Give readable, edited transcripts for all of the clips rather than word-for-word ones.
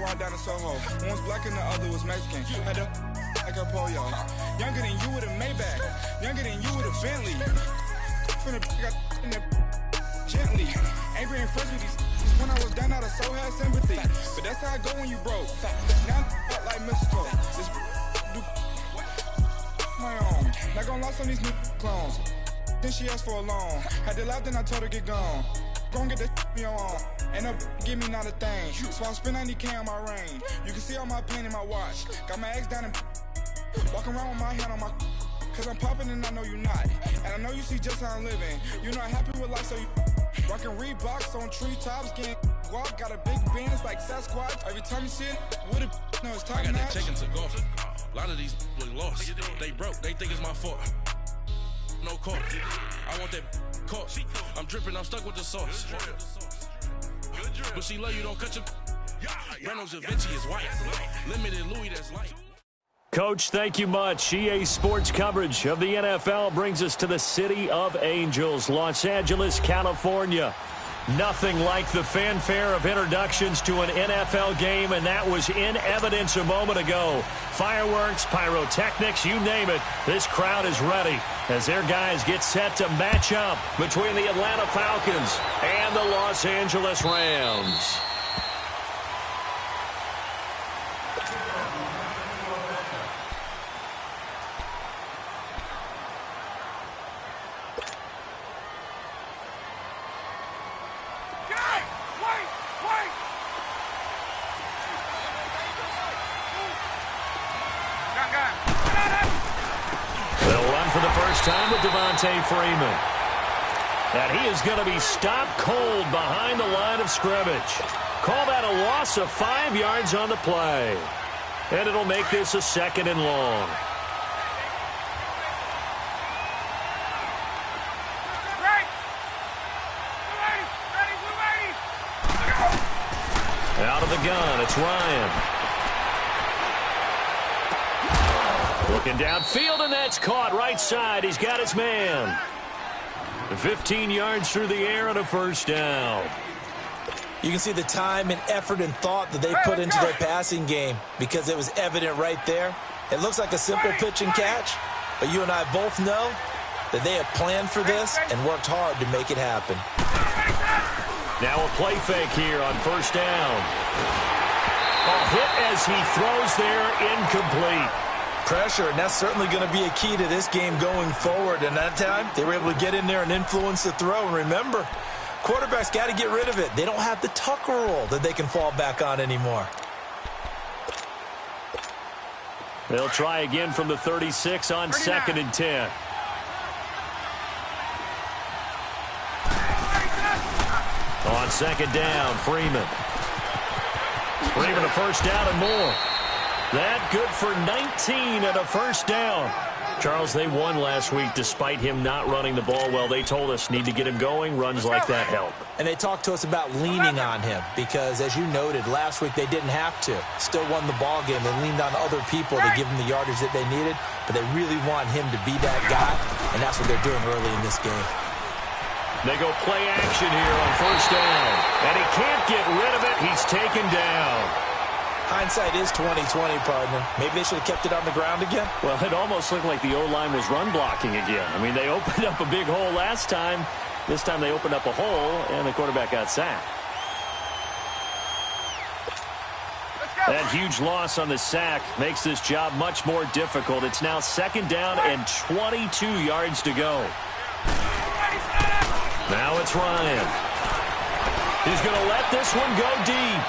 ride down to Soho. One was black and the other was Mexican. Had a like a polio. Younger than you with a Maybach. Younger than you with a Bentley. From the got in the gently. Angry and friends with these when I was down out of so had sympathy. But that's how I go when you broke. Now I like mistletoe. This do my own. Not gonna lost on these new clones. Then she asked for a loan. Had to laugh, then I told her get gone. Gon' get that me on. And up, give me not a thing. So I spend 90K on my range. You can see all my pain in my watch. Got my ex down and walking around with my hand on my. Cause I'm popping and I know you not. And I know you see just how I'm living. You're not happy with life, so you rockin' Reeboks on treetops, getting guap. Got a big band, it's like Sasquatch. Every time you see it, with it, no, it's time. I got that check into golf. A lot of these look lost. They broke, they think it's my fault. No court. I want that court. I'm dripping, I'm stuck with the sauce. But she love you, don't cut your. Reynolds Da Vinci is white. Limited Louis, that's light. Coach, thank you much. EA Sports coverage of the NFL brings us to the City of Angels, Los Angeles, California. Nothing like the fanfare of introductions to an NFL game, and that was in evidence a moment ago. Fireworks, pyrotechnics, you name it. This crowd is ready as their guys get set to match up between the Atlanta Falcons and the Los Angeles Rams. Time with Devontae Freeman. And he is going to be stopped cold behind the line of scrimmage. Call that a loss of 5 yards on the play. And it'll make this a 2nd and long. Out of the gun, it's Ryan. Looking downfield, and that's caught right side. He's got his man. 15 yards through the air and a first down. You can see the time and effort and thought that they put into their passing game because it was evident right there. It looks like a simple pitch and catch, but you and I both know that they have planned for this and worked hard to make it happen. Now a play fake here on first down. A hit as he throws there, incomplete. Pressure, and that's certainly going to be a key to this game going forward. And that time, they were able to get in there and influence the throw. And remember, quarterbacks got to get rid of it. They don't have the Tucker rule that they can fall back on anymore. They'll try again from the 36 on 2nd and 10. On 2nd down, Freeman. Freeman a first down and more. That good for 19 and a first down. Charles, they won last week despite him not running the ball well. They told us need to get him going. Runs like that help. And they talked to us about leaning on him because, as you noted, last week they didn't have to. Still won the ball game. They leaned on other people to give them the yardage that they needed, but they really want him to be that guy, and that's what they're doing early in this game. They go play action here on first down, and he can't get rid of it. He's taken down. Hindsight is 20/20, partner. Maybe they should have kept it on the ground again. Well, it almost looked like the O-line was run blocking again. I mean, they opened up a big hole last time. This time they opened up a hole, and the quarterback got sacked. That huge loss on the sack makes this job much more difficult. It's now 2nd down and 22 yards to go. Now it's Ryan. He's going to let this one go deep.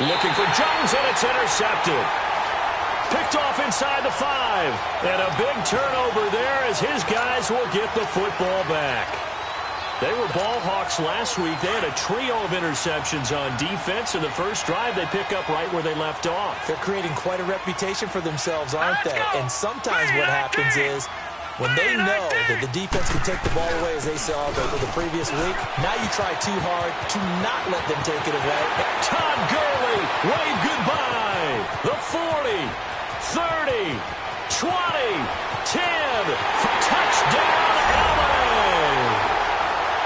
Looking for Jones, and it's intercepted. Picked off inside the 5. And a big turnover there as his guys will get the football back. They were ball hawks last week. They had a trio of interceptions on defense. In the first drive, they pick up right where they left off. They're creating quite a reputation for themselves, aren't they? And sometimes what happens is when they know that the defense can take the ball away, as they saw the previous week, now you try too hard to not let them take it away. Todd Gurley, wave goodbye. The 40, 30, 20, 10, for touchdown LA.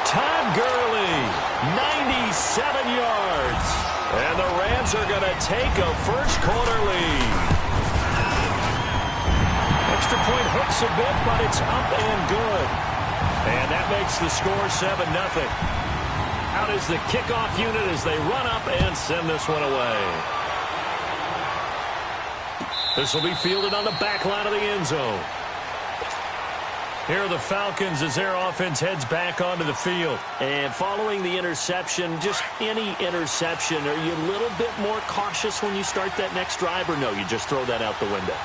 Todd Gurley, 97 yards. And the Rams Rams are going to take a first-quarter lead. Extra point hurts a bit, but it's up and good. And that makes the score 7-0. Out is the kickoff unit as they run up and send this one away. This will be fielded on the back line of the end zone. Here are the Falcons as their offense heads back onto the field. And following the interception, just any interception, are you a little bit more cautious when you start that next drive, or no, you just throw that out the window?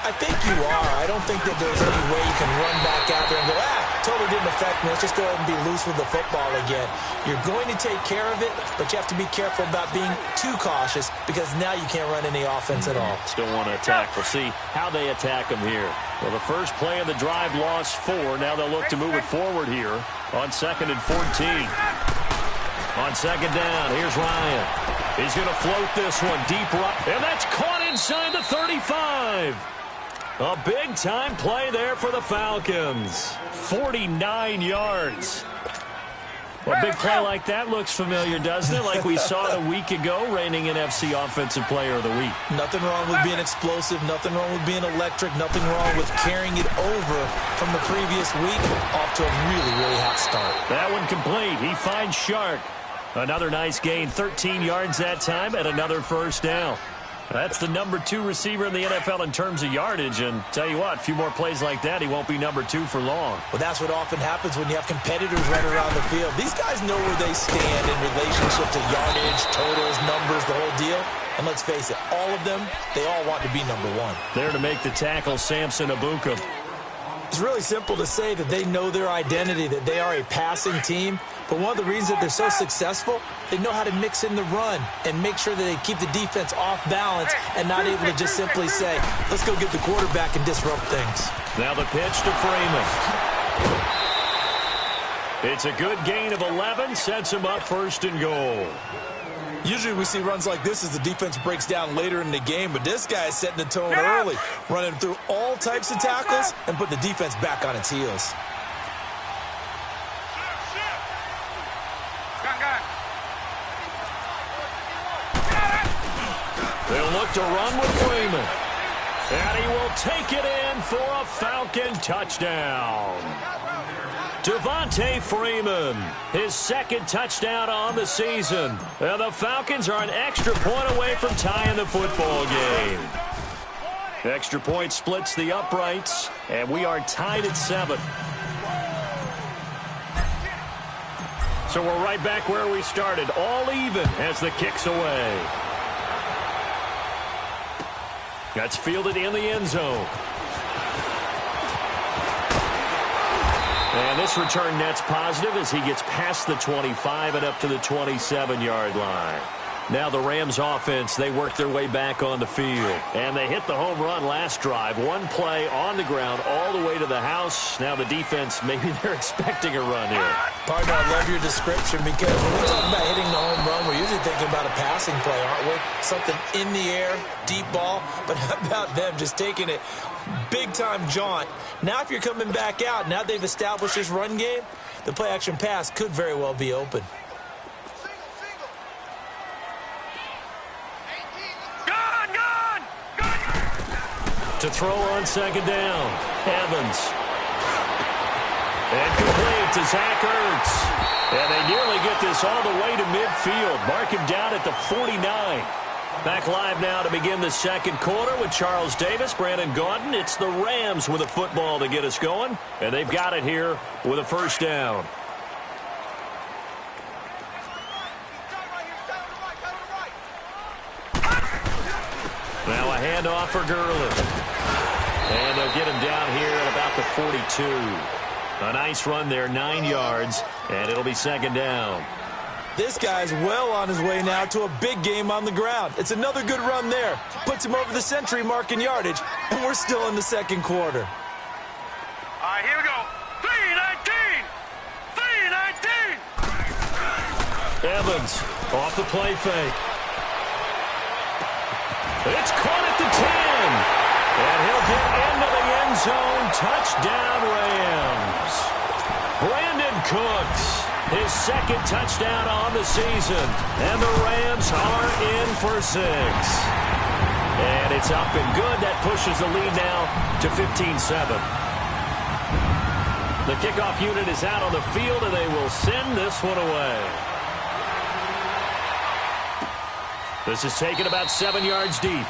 I think you are. I don't think that there's any way you can run back out there and go, totally didn't affect me. Let's just go ahead and be loose with the football again. You're going to take care of it, but you have to be careful about being too cautious because now you can't run any offense at all. Still want to attack. We'll see how they attack them here. Well, the first play of the drive lost 4. Now they'll look to move it forward here on 2nd and 14. On 2nd down, here's Ryan. He's going to float this one deep right, and that's caught inside the 35. A big-time play there for the Falcons. 49 yards. Well, a big play like that looks familiar, doesn't it? Like we saw a week ago, reigning NFC Offensive Player of the Week. Nothing wrong with being explosive. Nothing wrong with being electric. Nothing wrong with carrying it over from the previous week off to a really, really hot start. That one complete. He finds Shark. Another nice gain, 13 yards that time, and another first down. That's the number 2 receiver in the NFL in terms of yardage, and tell you what, a few more plays like that, he won't be number 2 for long. Well, that's what often happens when you have competitors running around the field. These guys know where they stand in relationship to yardage, totals, numbers, the whole deal. And let's face it, all of them, they all want to be number 1. There to make the tackle, Samson Abuka. It's really simple to say that they know their identity, that they are a passing team. But one of the reasons that they're so successful, they know how to mix in the run and make sure that they keep the defense off balance and not able to just simply say, let's go get the quarterback and disrupt things. Now the pitch to Freeman. It's a good gain of 11, sets him up 1st and goal. Usually we see runs like this as the defense breaks down later in the game, but this guy is setting the tone early, running through all types of tackles and put the defense back on its heels. They'll look to run with Freeman. And he will take it in for a Falcon touchdown. Devontae Freeman, his 2nd touchdown on the season. And the Falcons are an extra point away from tying the football game. Extra point splits the uprights, and we are tied at 7. So we're right back where we started, all even as the kick's away. That's fielded in the end zone. And this return net's positive as he gets past the 25 and up to the 27-yard line. Now the Rams offense, they work their way back on the field. And they hit the home run last drive. One play on the ground all the way to the house. Now the defense, maybe they're expecting a run here. Partner, I love your description because when we talk about hitting the home run, we're usually thinking about a passing play, aren't we? Something in the air, deep ball. But how about them just taking it big-time jaunt? Now if you're coming back out, now they've established this run game, the play-action pass could very well be open. To throw on 2nd down, Evans. And complete to Zach Ertz. And they nearly get this all the way to midfield. Mark him down at the 49. Back live now to begin the 2nd quarter with Charles Davis, Brandon Gaudin. It's the Rams with a football to get us going. And they've got it here with a first down. Now a handoff for Gurley. And they'll get him down here at about the 42. A nice run there, 9 yards, and it'll be 2nd down. This guy's well on his way now to a big game on the ground. It's another good run there. Puts him over the century mark in yardage, and we're still in the 2nd quarter. All right, here we go. 3-19! 3-19! Evans off the play fake. It's caught at the 10. And he'll get into the end zone. Touchdown, Rams. Brandon Cooks, his 2nd touchdown on the season. And the Rams are in for 6. And it's up and good. That pushes the lead now to 15-7. The kickoff unit is out on the field, and they will send this one away. This is taken about 7 yards deep.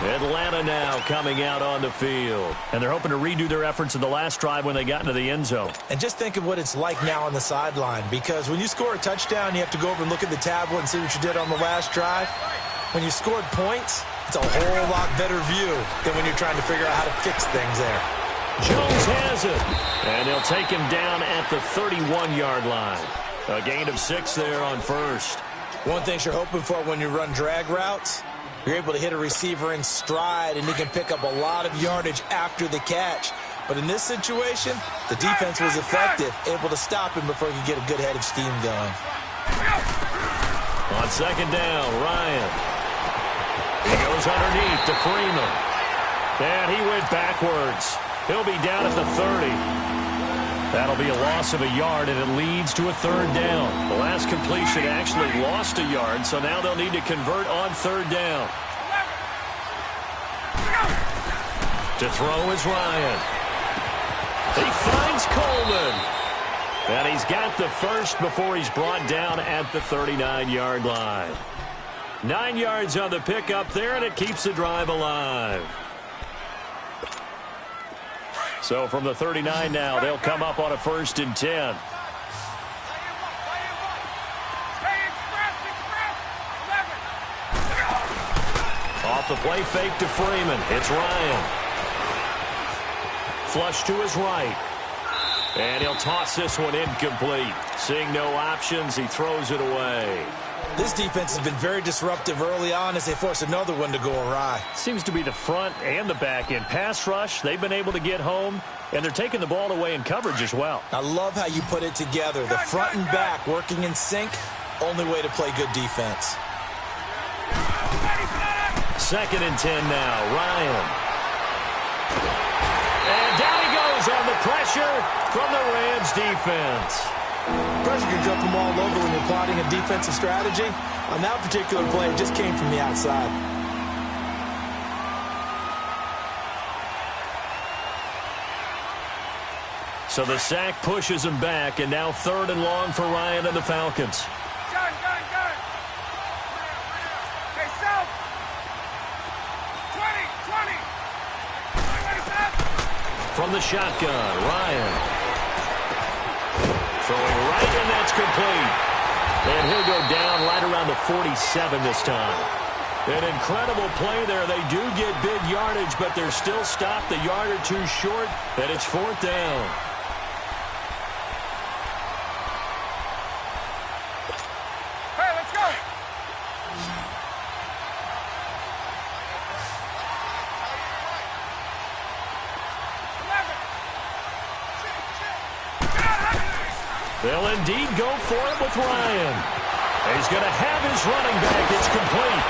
Atlanta now coming out on the field. And they're hoping to redo their efforts in the last drive when they got into the end zone. And just think of what it's like now on the sideline, because when you score a touchdown, you have to go over and look at the tablet and see what you did on the last drive. When you scored points, it's a whole lot better view than when you're trying to figure out how to fix things there. Jones has it. And they'll take him down at the 31-yard line. A gain of 6 there on first. One thing you're hoping for when you run drag routes, you're able to hit a receiver in stride, and he can pick up a lot of yardage after the catch. But in this situation, the defense was effective, able to stop him before he could get a good head of steam going. On second down, Ryan. He goes underneath to Freeman. And he went backwards. He'll be down at the 30. That'll be a loss of a yard, and it leads to a third down. The last completion actually lost a yard, so now they'll need to convert on third down. To throw is Ryan. He finds Coleman. And he's got the first before he's brought down at the 39-yard line. 9 yards on the pickup there, and it keeps the drive alive. So from the 39 now, they'll come up on a 1st and 10. Off the play fake to Freeman. It's Ryan. Flush to his right. And he'll toss this one incomplete. Seeing no options, he throws it away. This defense has been very disruptive early on as they force another one to go awry. Seems to be the front and the back end. Pass rush, they've been able to get home, and they're taking the ball away in coverage as well. I love how you put it together. The front and back working in sync, only way to play good defense. 2nd and 10 now, Ryan. And down he goes on the pressure from the Rams defense. Pressure can jump them all over when you're plotting a defensive strategy. On that particular play, it just came from the outside. So the sack pushes him back, and now 3rd and long for Ryan and the Falcons. Gun. Hey, south. 20. From the shotgun, Ryan. Throwing right, and that's complete. And he'll go down right around the 47 this time. An incredible play there. They do get big yardage, but they're still stopped a yard or two short, and it's 4th down. Hey, let's go. They'll indeed go for it with Ryan. He's going to have his running back. It's complete.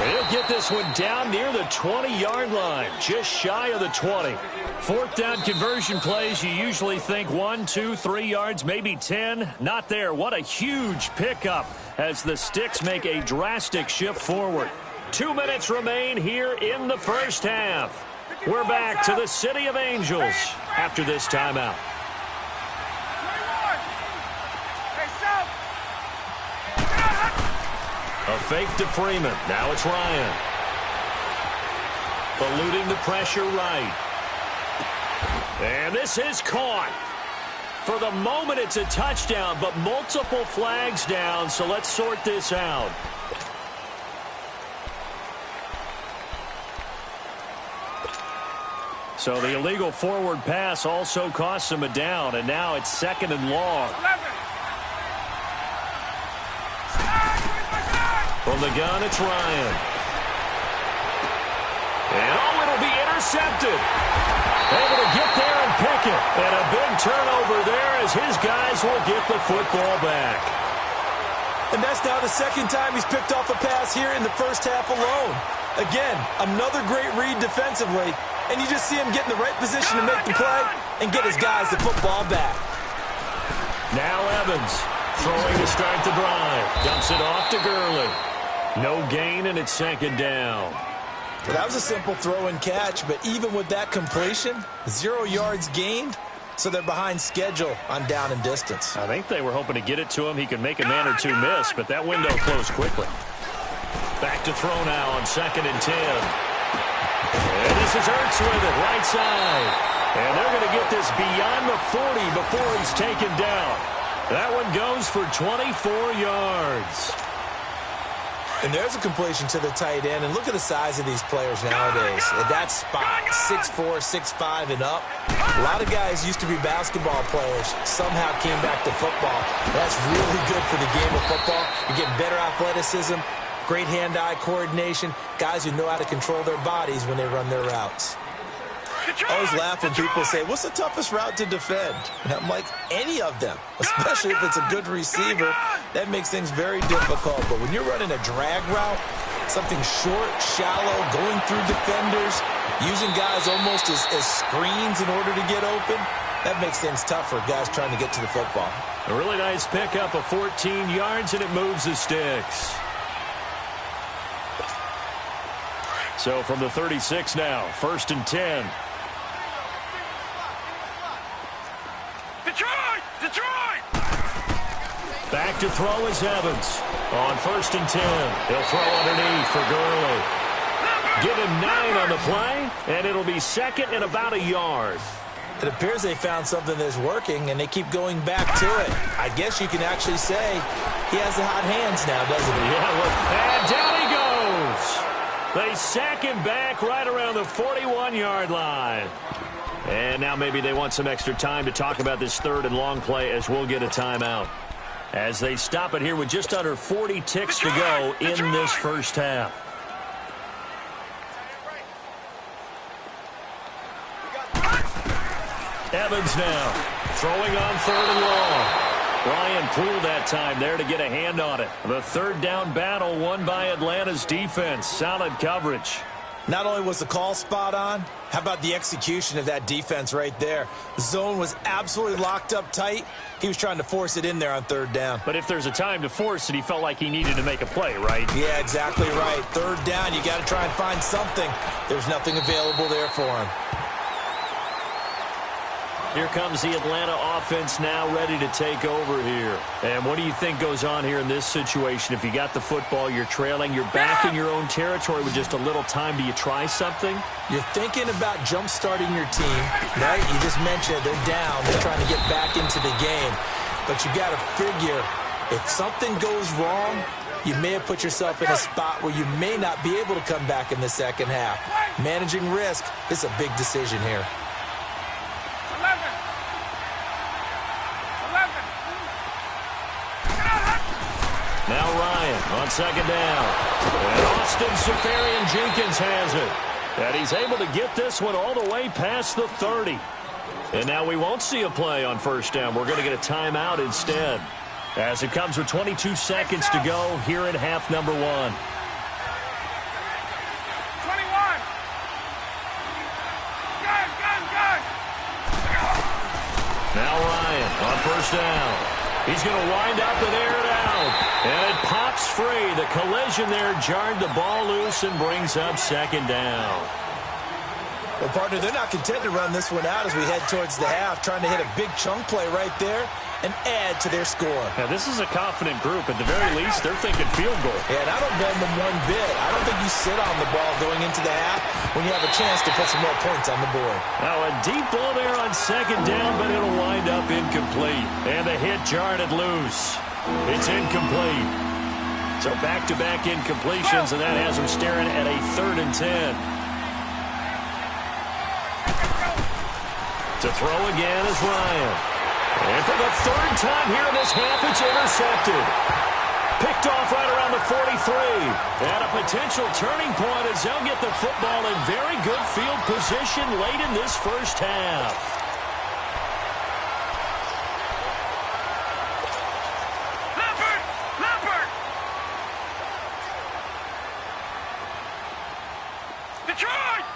He'll get this one down near the 20-yard line, just shy of the 20. 4th down conversion plays, you usually think 1, 2, 3 yards, maybe 10. Not there. What a huge pickup as the Sticks make a drastic shift forward. 2 minutes remain here in the first half. We're back to the City of Angels after this timeout. A fake to Freeman. Now it's Ryan. Eluding the pressure right. And this is caught. For the moment, it's a touchdown, but multiple flags down, so let's sort this out. So the illegal forward pass also costs him a down, and now it's 2nd and long. 11. From the gun, it's Ryan. And it'll be intercepted. Able to get there and pick it. And a big turnover there as his guys will get the football back. And that's now the 2nd time he's picked off a pass here in the first half alone. Again, another great read defensively. And you just see him get in the right position to make the play and get his guys the football back. Now Evans throwing to start the drive. Dumps it off to Gurley. No gain, and it's second down. Well, that was a simple throw and catch, but even with that completion, 0 yards gained, so they're behind schedule on down and distance. I think they were hoping to get it to him. He could make a man or two miss, but that window closed quickly. Back to throw now on 2nd and 10. And this is Ertz with it, right side. And they're going to get this beyond the 40 before he's taken down. That one goes for 24 yards. And there's a completion to the tight end. And look at the size of these players nowadays. At that spot, 6'4", 6'5", and up. A lot of guys used to be basketball players. Somehow came back to football. That's really good for the game of football. You're getting better athleticism, great hand-eye coordination, guys who know how to control their bodies when they run their routes. I always laugh when people say, what's the toughest route to defend? And I'm like, any of them, especially if it's a good receiver. That makes things very difficult. But when you're running a drag route, something short, shallow, going through defenders, using guys almost as screens in order to get open, that makes things tough for guys trying to get to the football. A really nice pickup of 14 yards, and it moves the sticks. So from the 36 now, 1st and 10. Detroit! Back to throw is Evans. On 1st and 10, he'll throw underneath for Gurley. Give him 9 on the play, and it'll be 2nd and about a yard. It appears they found something that's working, and they keep going back to it. I guess you can actually say he has the hot hands now, doesn't he? Yeah, look, and down he goes. They sack him back right around the 41-yard line. And now maybe they want some extra time to talk about this 3rd and long play as we'll get a timeout. As they stop it here with just under 40 ticks to go in this first half. Evans now throwing on 3rd and long. Ryan Poole that time there to get a hand on it. The 3rd down battle won by Atlanta's defense. Solid coverage. Not only was the call spot on, how about the execution of that defense right there? The zone was absolutely locked up tight. He was trying to force it in there on 3rd down. But if there's a time to force it, he felt like he needed to make a play, right? Yeah, exactly right. 3rd down, you got to try and find something. There's nothing available there for him. Here comes the Atlanta offense now ready to take over here. And what do you think goes on here in this situation? If you got the football, you're trailing, you're back in your own territory with just a little time. Do you try something? You're thinking about jump-starting your team, right? You just mentioned they're down. They're trying to get back into the game. But you got to figure, if something goes wrong, you may have put yourself in a spot where you may not be able to come back in the second half. Managing risk is a big decision here. Now Ryan on 2nd down. And Austin Seferian-Jenkins has it. And he's able to get this one all the way past the 30. And now we won't see a play on 1st down. We're going to get a timeout instead. As it comes with 22 seconds to go here in half number 1. 21. Good. Now Ryan on 1st down. He's going to wind up and air it out. And it pops free. The collision there jarred the ball loose and brings up 2nd down. Well, partner, they're not content to run this one out as we head towards the half, trying to hit a big chunk play right there and add to their score. Now, this is a confident group. At the very least, they're thinking field goal. Yeah, and I don't blame them one bit. I don't think you sit on the ball going into the half when you have a chance to put some more points on the board. Now, a deep ball there on 2nd down, but it'll wind up incomplete. And the hit jarred it loose. It's incomplete. So back-to-back incompletions, and that has them staring at a 3rd and 10. To throw again is Ryan. And for the 3rd time here in this half, it's intercepted. Picked off right around the 43. And a potential turning point as they'll get the football in very good field position late in this first half. Leopard! Detroit!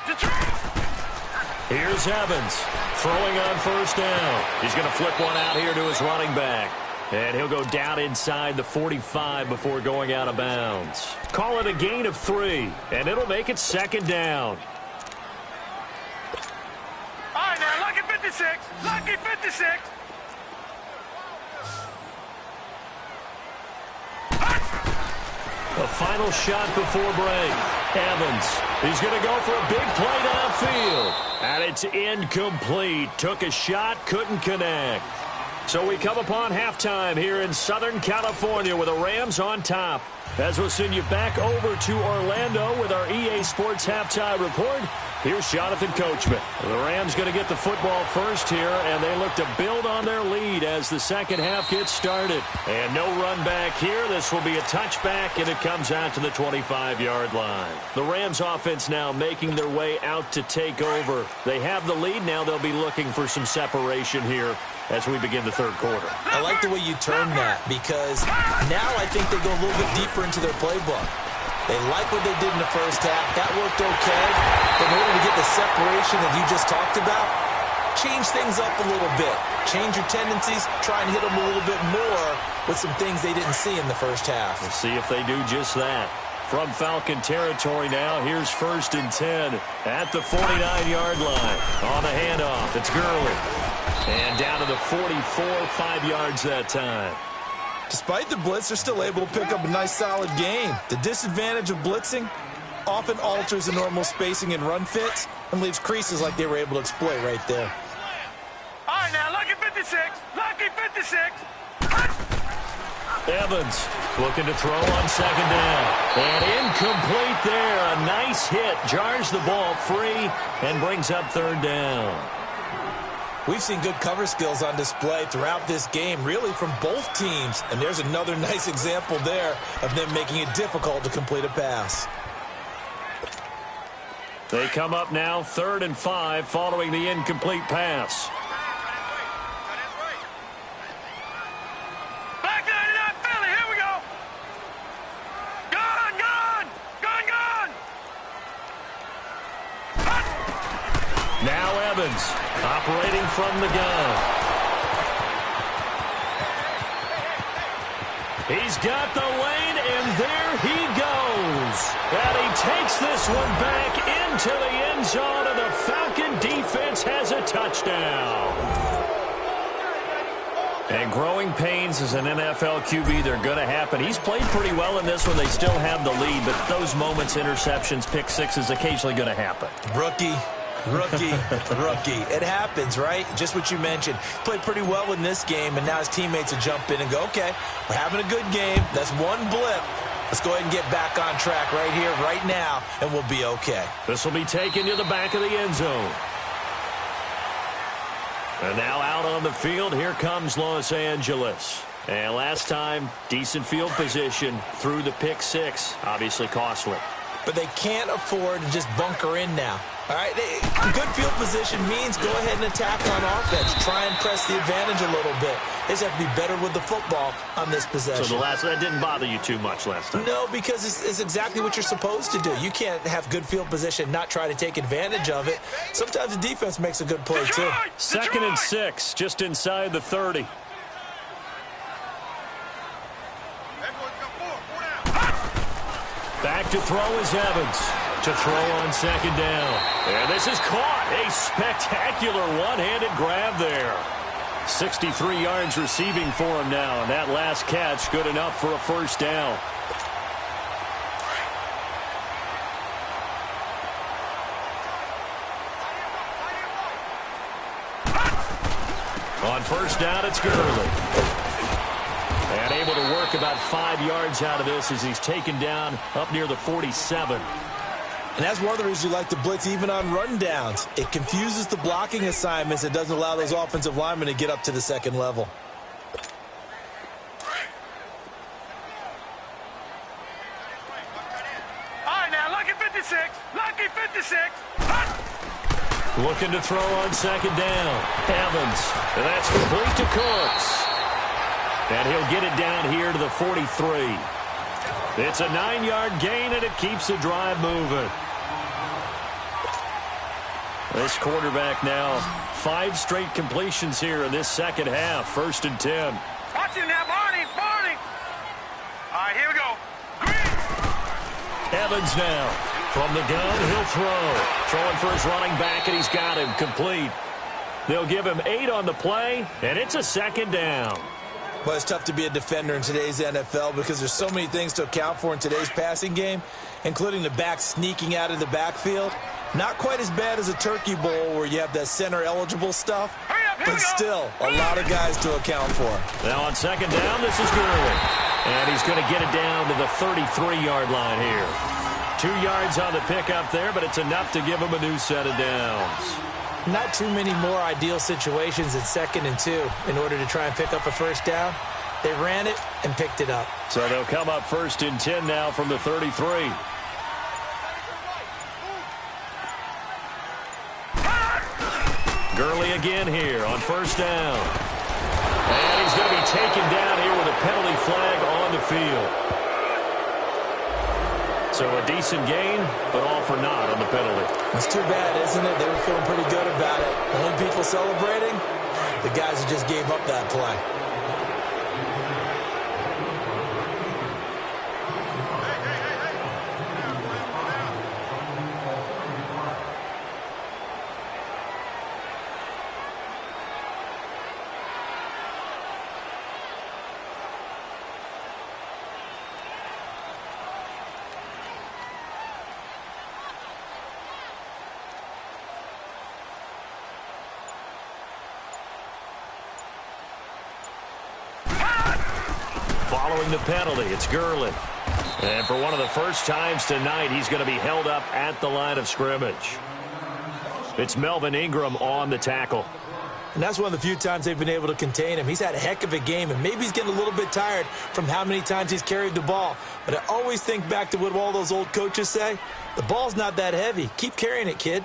Here's Evans throwing on 1st down. He's going to flip one out here to his running back. And he'll go down inside the 45 before going out of bounds. Call it a gain of 3, and it'll make it second down. All right, now, lucky 56. Lucky 56. The final shot before break. Evans, he's going to go for a big play downfield. And it's incomplete. Took a shot, couldn't connect. So we come upon halftime here in Southern California with the Rams on top. As we'll send you back over to Orlando with our EA Sports Halftime Report, here's Jonathan Coachman. The Rams going to get the football first here, and they look to build on their lead as the second half gets started. And no run back here. This will be a touchback, and it comes out to the 25-yard line. The Rams offense now making their way out to take over. They have the lead. Now they'll be looking for some separation here as we begin the third quarter. I like the way you term that, because now I think they go a little bit deeper into their playbook. They like what they did in the first half. That worked okay. But in order to get the separation that you just talked about, change things up a little bit. Change your tendencies. Try and hit them a little bit more with some things they didn't see in the first half. We'll see if they do just that. From Falcon territory now, here's 1st and 10 at the 49-yard line. On the handoff, it's Gurley. And down to the 44, 5 yards that time. Despite the blitz, they're still able to pick up a nice, solid gain. The disadvantage of blitzing often alters the normal spacing and run fits and leaves creases like they were able to exploit right there. All right, now, lucky 56. Lucky 56. Evans looking to throw on second down. And incomplete there. A nice hit. Jars the ball free and brings up third down. We've seen good cover skills on display throughout this game, really from both teams. And there's another nice example there of them making it difficult to complete a pass. They come up now 3rd and 5 following the incomplete pass. Back 99 Philly, here we go. Gone, gone, gone, gone. Now Evans operating from the gun. He's got the lane, and there he goes. And he takes this one back into the end zone, and the Falcon defense has a touchdown. And growing pains as an NFL QB, they're going to happen. He's played pretty well in this one. They still have the lead, but those moments, interceptions, pick sixes, occasionally going to happen. Rookie. It happens, right? Just what you mentioned. Played pretty well in this game, and now his teammates will jump in and go, okay, we're having a good game. That's one blip. Let's go ahead and get back on track right here, right now, and we'll be okay. This will be taken to the back of the end zone. And now out on the field, here comes Los Angeles. And last time, decent field position through the pick six. Obviously costly. But they can't afford to just bunker in now. All right, good field position means go ahead and attack on offense. Try and press the advantage a little bit. They just have to be better with the football on this possession. So that didn't bother you too much last time? No, because it's exactly what you're supposed to do. You can't have good field position, not try to take advantage of it. Sometimes the defense makes a good play, too. 2nd and 6, just inside the 30. Back to throw is Evans. To throw on second down. And this is caught. A spectacular one-handed grab there. 63 yards receiving for him now. And that last catch good enough for a first down. On first down, it's Gurley. And able to work about 5 yards out of this as he's taken down up near the 47. And that's one of the reasons you like to blitz even on rundowns. It confuses the blocking assignments. It doesn't allow those offensive linemen to get up to the second level. All right, now, lucky 56. Lucky 56. Looking to throw on second down. Evans. And that's complete to Cooks. And he'll get it down here to the 43. It's a 9-yard gain, and it keeps the drive moving. This quarterback now, 5 straight completions here in this second half. 1st and 10. Watch him now, right, here we go. Evans now. From the gun, he'll throw. Throwing for his running back, and he's got him complete. They'll give him 8 on the play, and it's a second down. Well, it's tough to be a defender in today's NFL because there's so many things to account for in today's passing game, including the back sneaking out of the backfield. Not quite as bad as a turkey bowl where you have that center-eligible stuff, but still a lot of guys to account for. Now on second down, this is Gurley. And he's going to get it down to the 33-yard line here. 2 yards on the pickup there, but it's enough to give him a new set of downs. Not too many more ideal situations at 2nd and 2 in order to try and pick up a first down. They ran it and picked it up. So they'll come up 1st and 10 now from the 33. Gurley again here on 1st down. And he's going to be taken down here with a penalty flag on the field. So a decent gain, but all for naught on the penalty. It's too bad, isn't it? They were feeling pretty good about it. The only people celebrating, the guys who just gave up that play. Following the penalty, it's Gurley. And for one of the first times tonight, he's going to be held up at the line of scrimmage. It's Melvin Ingram on the tackle. And that's one of the few times they've been able to contain him. He's had a heck of a game, and maybe he's getting a little bit tired from how many times he's carried the ball. But I always think back to what all those old coaches say. The ball's not that heavy. Keep carrying it, kid.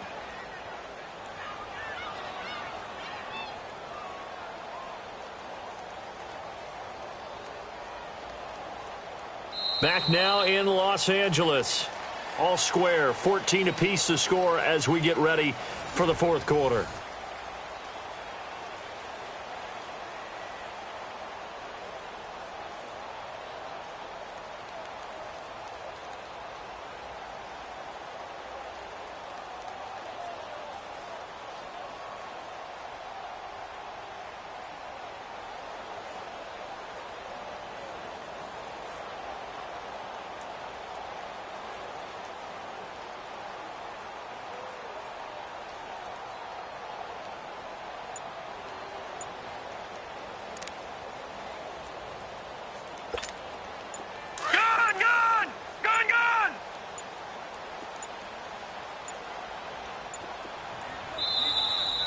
Back now in Los Angeles. All square, 14 apiece to score as we get ready for the 4th quarter.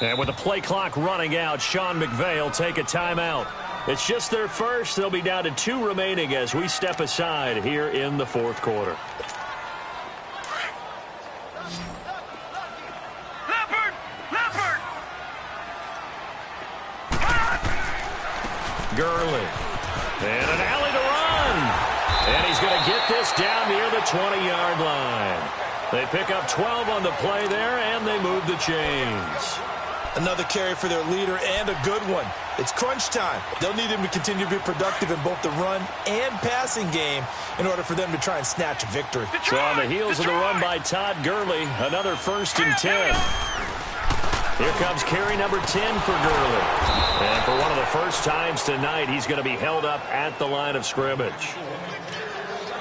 And with the play clock running out, Sean McVay will take a timeout. It's just their first. They'll be down to 2 remaining as we step aside here in the 4th quarter. Leopard! Gurley. And an alley to run. And he's going to get this down near the 20-yard line. They pick up 12 on the play there, and they move the chains. Another carry for their leader and a good one. It's crunch time. They'll need him to continue to be productive in both the run and passing game in order for them to try and snatch a victory. So on the heels of the run by Todd Gurley, another 1st and 10. Here comes carry number 10 for Gurley. And for one of the first times tonight, he's going to be held up at the line of scrimmage.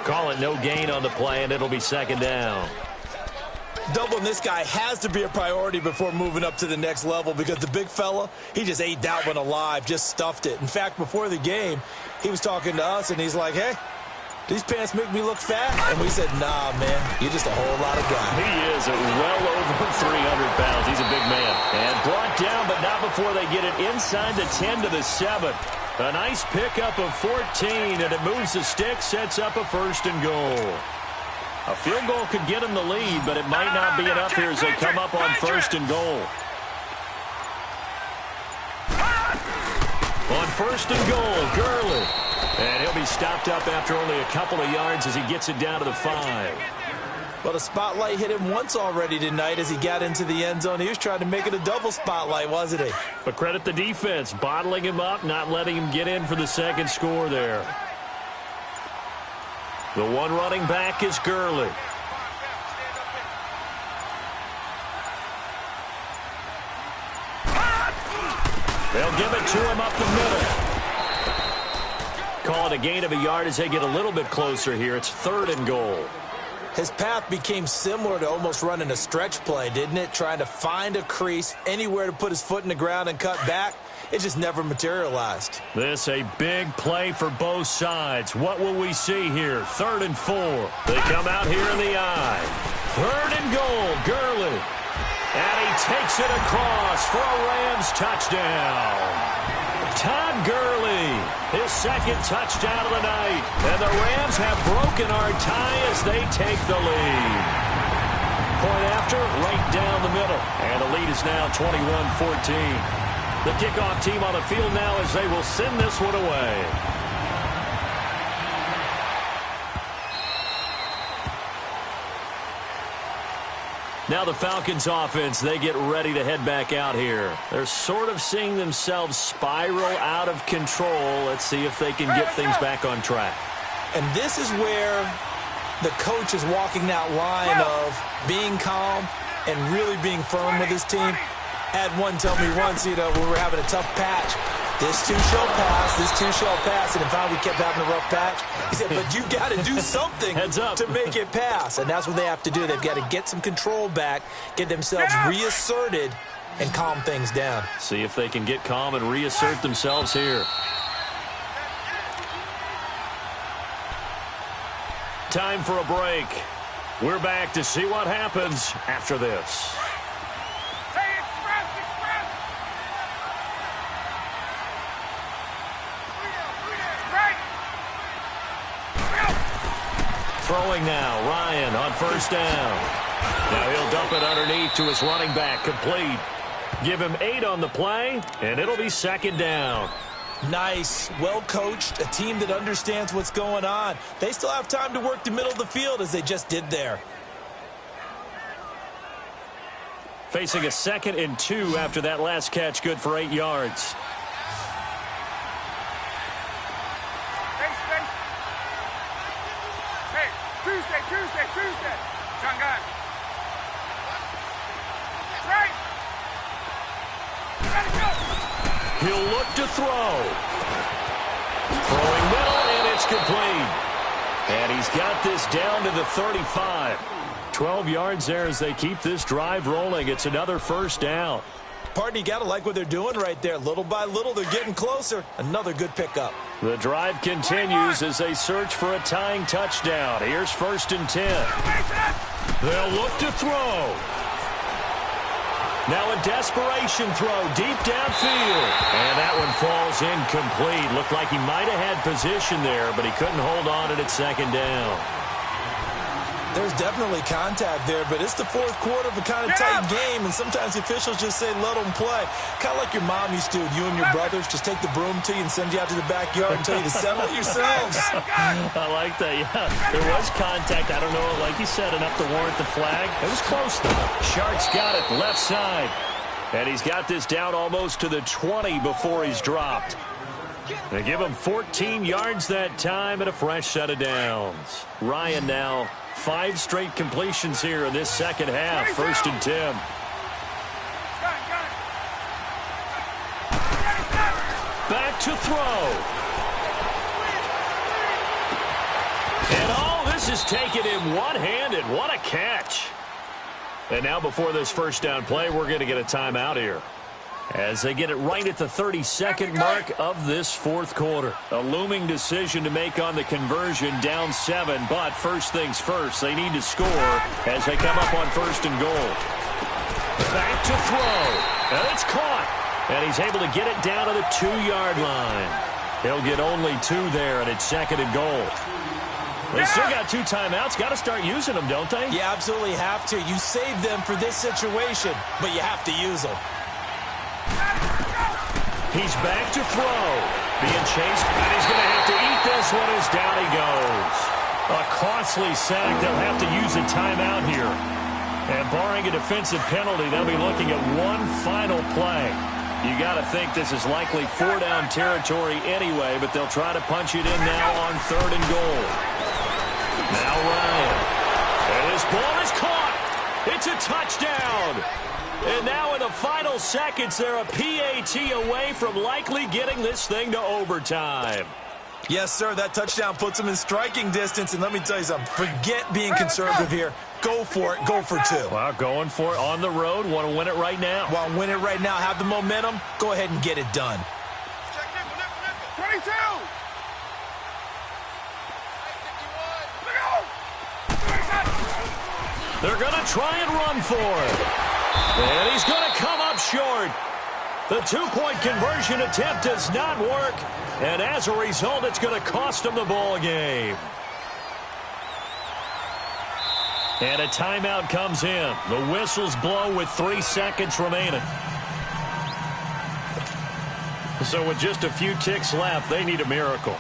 Call it no gain on the play, and it'll be 2nd down. Doubling this guy has to be a priority before moving up to the next level because the big fella, he just ate that one alive, just stuffed it. In fact, before the game, he was talking to us, and he's like, hey, these pants make me look fat? And we said, nah, man, you're just a whole lot of guy. He is well over 300 pounds. He's a big man. And brought down, but not before they get it inside the 10 to the 7. A nice pickup of 14, and it moves the stick, sets up a 1st and goal. A field goal could get them the lead, but it might not be enough here as they come up on 1st and goal. On 1st and goal, Gurley. And he'll be stopped up after only a couple of yards as he gets it down to the 5. Well, the spotlight hit him once already tonight as he got into the end zone. He was trying to make it a double spotlight, wasn't he? But credit the defense, bottling him up, not letting him get in for the 2nd score there. The one running back is Gurley. They'll give it to him up the middle. Call it a gain of a yard as they get a little bit closer here. It's 3rd and goal. His path became similar to almost running a stretch play, didn't it? Trying to find a crease, anywhere to put his foot in the ground and cut back. It just never materialized. This a big play for both sides. What will we see here? 3rd and 4. They come out here in the eye. 3rd and goal, Gurley. And he takes it across for a Rams touchdown. Todd Gurley, his 2nd touchdown of the night. And the Rams have broken our tie as they take the lead. Point after, right down the middle. And the lead is now 21-14. The kickoff team on the field now as they will send this one away. Now the Falcons offense, they get ready to head back out here. They're sort of seeing themselves spiral out of control. Let's see if they can get things back on track. And this is where the coach is walking that line of being calm and really being firm with his team. Had one tell me once, when we were having a tough patch, this too shall pass, this too shall pass, and finally we kept having a rough patch. He said, but you got to do something to make it pass, and that's what they have to do. They've got to get some control back, get themselves reasserted, and calm things down. See if they can get calm and reassert themselves here. Time for a break. We're back to see what happens after this. Throwing now, Ryan on 1st down. Now he'll dump it underneath to his running back, complete. Give him 8 on the play, and it'll be 2nd down. Nice, well coached, a team that understands what's going on. They still have time to work the middle of the field as they just did there. Facing a 2nd and 2 after that last catch, good for 8 yards. Tuesday. John got it. Right. Ready to go. He'll look to throw. Throwing middle, and it's complete. And he's got this down to the 35. 12 yards there as they keep this drive rolling. It's another 1st down. Partner, you got to like what they're doing right there. Little by little, they're getting closer. Another good pickup. The drive continues as they search for a tying touchdown. Here's 1st and 10. They'll look to throw. Now a desperation throw deep downfield. And that one falls incomplete. Looked like he might have had position there, but he couldn't hold on it at 2nd down. There's definitely contact there, but it's the 4th quarter of a kind of tight game, and sometimes the officials just say, let them play. Kind of like your mom used to, you and your brothers, just take the broom to you and send you out to the backyard and tell you to settle it yourselves. I like that, yeah. There was contact. I don't know, like you said, enough to warrant the flag. It was close, though. Shark's got it, left side. And he's got this down almost to the 20 before he's dropped. They give him 14 yards that time and a fresh set of downs. Ryan now 5 straight completions here in this 2nd half. 1st and 10. Back to throw. And this is taken in one-handed. What a catch. And now before this 1st down play, we're going to get a timeout here. As they get it right at the 32nd mark of this 4th quarter. A looming decision to make on the conversion, down 7. But first things first, they need to score as they come up on 1st and goal. Back to throw. And it's caught. And he's able to get it down to the 2-yard line. He'll get only 2 there, and it's 2nd and goal. They still got 2 timeouts. Got to start using them, don't they? You absolutely have to. You save them for this situation, but you have to use them. He's back to throw. Being chased, and he's going to have to eat this one as down he goes. A costly sack. They'll have to use a timeout here. And barring a defensive penalty, they'll be looking at one final play. You got to think this is likely 4-down territory anyway, but they'll try to punch it in now on 3rd and goal. touchdown. And now in the final seconds, they're a PAT away from likely getting this thing to overtime. Yes, sir, that touchdown puts them in striking distance. And let me tell you something, forget being conservative here. Go for it, go for two. Well, going for it on the road, want to win it right now. Want to win it right now, have the momentum, go ahead and get it done. 22! They're going to try and run for it. And he's going to come up short. The two-point conversion attempt does not work. And as a result, it's going to cost him the ball game. And a timeout comes in. The whistles blow with 3 seconds remaining. So with just a few ticks left, they need a miracle.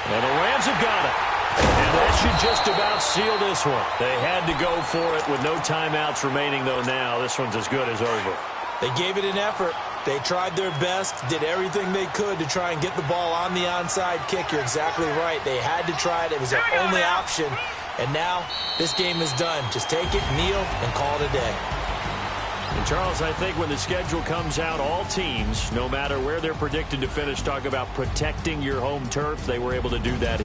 And the Rams have got it. And that should just about seal this one. They had to go for it with no timeouts remaining, though now. This one's as good as over. They gave it an effort. They tried their best, did everything they could to try and get the ball on the onside kick. You're exactly right. They had to try it. It was their only option. And now this game is done. Just take it, kneel, and call it a day. And Charles, I think when the schedule comes out, all teams, no matter where they're predicted to finish, talk about protecting your home turf. They were able to do that.